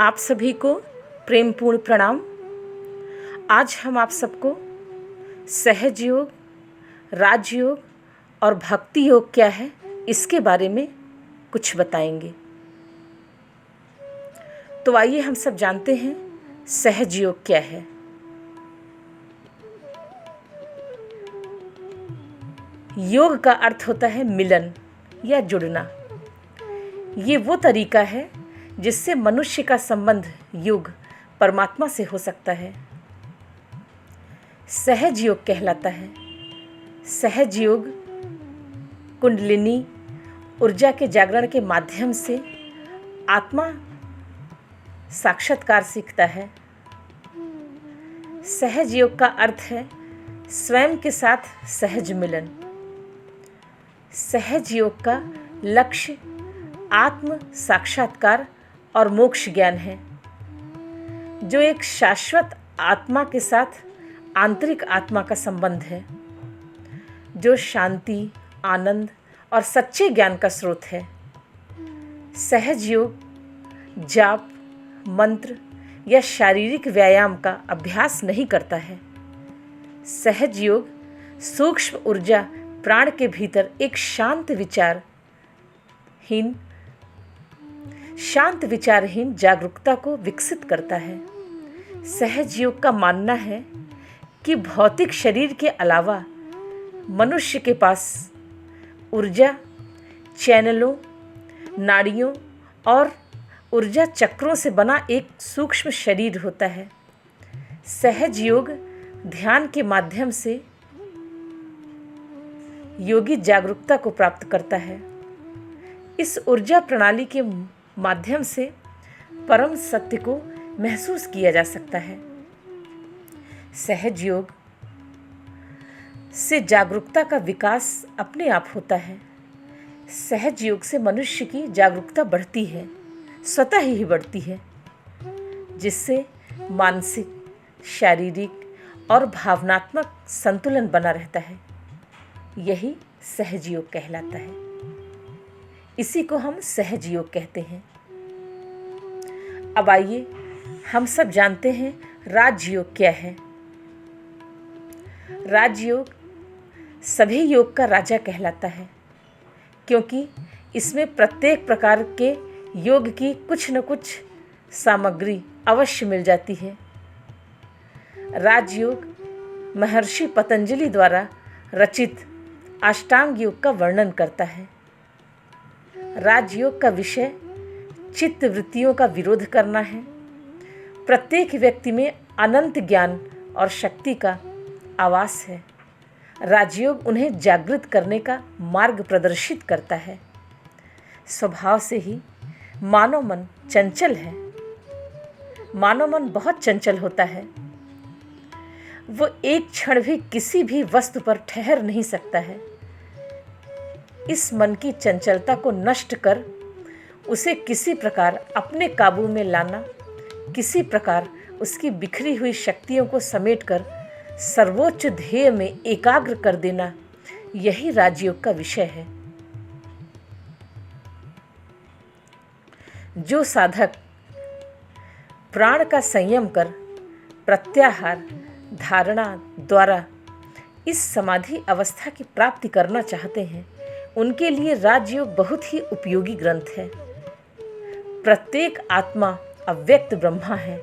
आप सभी को प्रेमपूर्ण प्रणाम। आज हम आप सबको सहज योग, राजयोग और भक्ति योग क्या है इसके बारे में कुछ बताएंगे। तो आइए हम सब जानते हैं सहज योग क्या है। योग का अर्थ होता है मिलन या जुड़ना। ये वो तरीका है जिससे मनुष्य का संबंध योग परमात्मा से हो सकता है। सहज योग कहलाता है। सहज योग कुंडलिनी ऊर्जा के जागरण के माध्यम से आत्मा साक्षात्कार सीखता है। सहज योग का अर्थ है स्वयं के साथ सहज मिलन। सहज योग का लक्ष्य आत्म साक्षात्कार और मोक्ष ज्ञान है, जो एक शाश्वत आत्मा के साथ आंतरिक आत्मा का संबंध है, जो शांति, आनंद और सच्चे ज्ञान का स्रोत है। सहज योग जाप, मंत्र या शारीरिक व्यायाम का अभ्यास नहीं करता है। सहज योग सूक्ष्म ऊर्जा प्राण के भीतर एक शांत विचारहीन जागरूकता को विकसित करता है। सहज योग का मानना है कि भौतिक शरीर के अलावा मनुष्य के पास ऊर्जा चैनलों, नाड़ियों और ऊर्जा चक्रों से बना एक सूक्ष्म शरीर होता है। सहज योग ध्यान के माध्यम से योगी जागरूकता को प्राप्त करता है। इस ऊर्जा प्रणाली के माध्यम से परम सत्य को महसूस किया जा सकता है। सहज योग से जागरूकता का विकास अपने आप होता है। सहज योग से मनुष्य की जागरूकता बढ़ती है, स्वतः ही बढ़ती है, जिससे मानसिक, शारीरिक और भावनात्मक संतुलन बना रहता है। यही सहज योग कहलाता है। इसी को हम सहज योग कहते हैं। अब आइए हम सब जानते हैं राजयोग क्या है। राजयोग सभी योग का राजा कहलाता है, क्योंकि इसमें प्रत्येक प्रकार के योग की कुछ न कुछ सामग्री अवश्य मिल जाती है। राजयोग महर्षि पतंजलि द्वारा रचित अष्टांग योग का वर्णन करता है। राजयोग का विषय चित्त वृत्तियों का विरोध करना है। प्रत्येक व्यक्ति में अनंत ज्ञान और शक्ति का आवास है। राजयोग उन्हें जागृत करने का मार्ग प्रदर्शित करता है। स्वभाव से ही मानव मन चंचल है। मानव मन बहुत चंचल होता है। वो एक क्षण भी किसी भी वस्तु पर ठहर नहीं सकता है। इस मन की चंचलता को नष्ट कर उसे किसी प्रकार अपने काबू में लाना, किसी प्रकार उसकी बिखरी हुई शक्तियों को समेटकर सर्वोच्च ध्येय में एकाग्र कर देना, यही राजयोग का विषय है। जो साधक प्राण का संयम कर प्रत्याहार धारणा द्वारा इस समाधि अवस्था की प्राप्ति करना चाहते हैं, उनके लिए राजयोग बहुत ही उपयोगी ग्रंथ है। प्रत्येक आत्मा अव्यक्त ब्रह्मा है।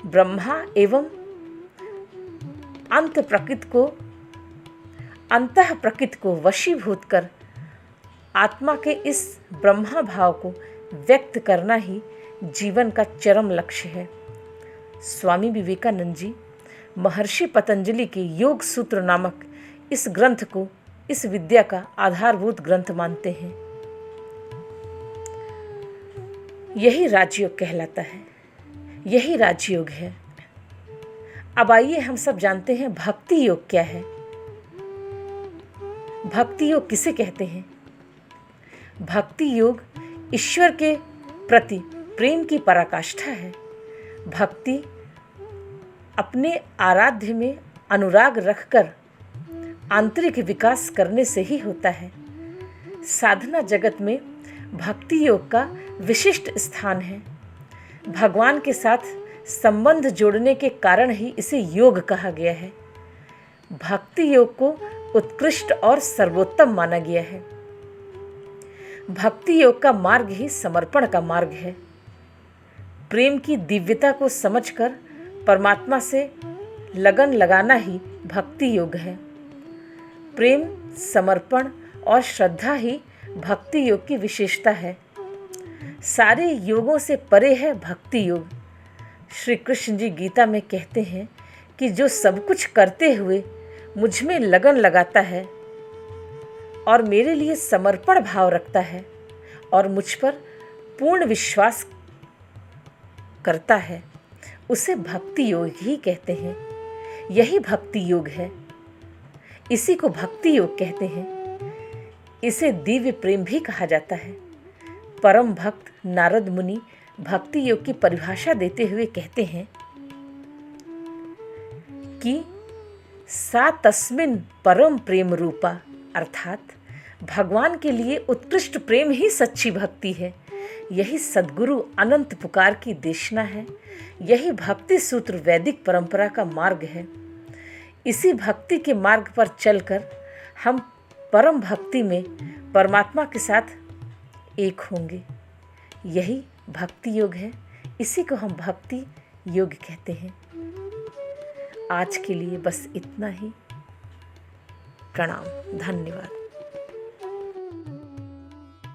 ब्रह्मा एवं अंतः प्रकृति को वशीभूत कर आत्मा के इस ब्रह्मा भाव को व्यक्त करना ही जीवन का चरम लक्ष्य है। स्वामी विवेकानंद जी महर्षि पतंजलि के योग सूत्र नामक इस ग्रंथ को इस विद्या का आधारभूत ग्रंथ मानते हैं। यही राजयोग कहलाता है। यही राजयोग है। अब आइए हम सब जानते हैं भक्ति योग क्या है। भक्ति योग किसे कहते हैं? भक्ति योग ईश्वर के प्रति प्रेम की पराकाष्ठा है। भक्ति अपने आराध्य में अनुराग रखकर आंतरिक विकास करने से ही होता है। साधना जगत में भक्ति योग का विशिष्ट स्थान है। भगवान के साथ संबंध जोड़ने के कारण ही इसे योग कहा गया है। भक्ति योग को उत्कृष्ट और सर्वोत्तम माना गया है। भक्ति योग का मार्ग ही समर्पण का मार्ग है। प्रेम की दिव्यता को समझकर परमात्मा से लगन लगाना ही भक्ति योग है। प्रेम, समर्पण और श्रद्धा ही भक्ति योग की विशेषता है। सारे योगों से परे है भक्ति योग। श्री कृष्ण जी गीता में कहते हैं कि जो सब कुछ करते हुए मुझ में लगन लगाता है और मेरे लिए समर्पण भाव रखता है और मुझ पर पूर्ण विश्वास करता है, उसे भक्ति योग ही कहते हैं। यही भक्ति योग है। इसी को भक्ति योग कहते हैं। इसे दिव्य प्रेम भी कहा जाता है। परम भक्त नारद मुनि भक्ति योग की परिभाषा देते हुए कहते हैं कि सा तस्मिन परम प्रेम रूपा, अर्थात भगवान के लिए उत्कृष्ट प्रेम ही सच्ची भक्ति है। यही सद्गुरु अनंत पुकार की देशना है। यही भक्ति सूत्र वैदिक परंपरा का मार्ग है। इसी भक्ति के मार्ग पर चलकर हम परम भक्ति में परमात्मा के साथ एक होंगे। यही भक्ति योग है। इसी को हम भक्ति योग कहते हैं। आज के लिए बस इतना ही। प्रणाम, धन्यवाद।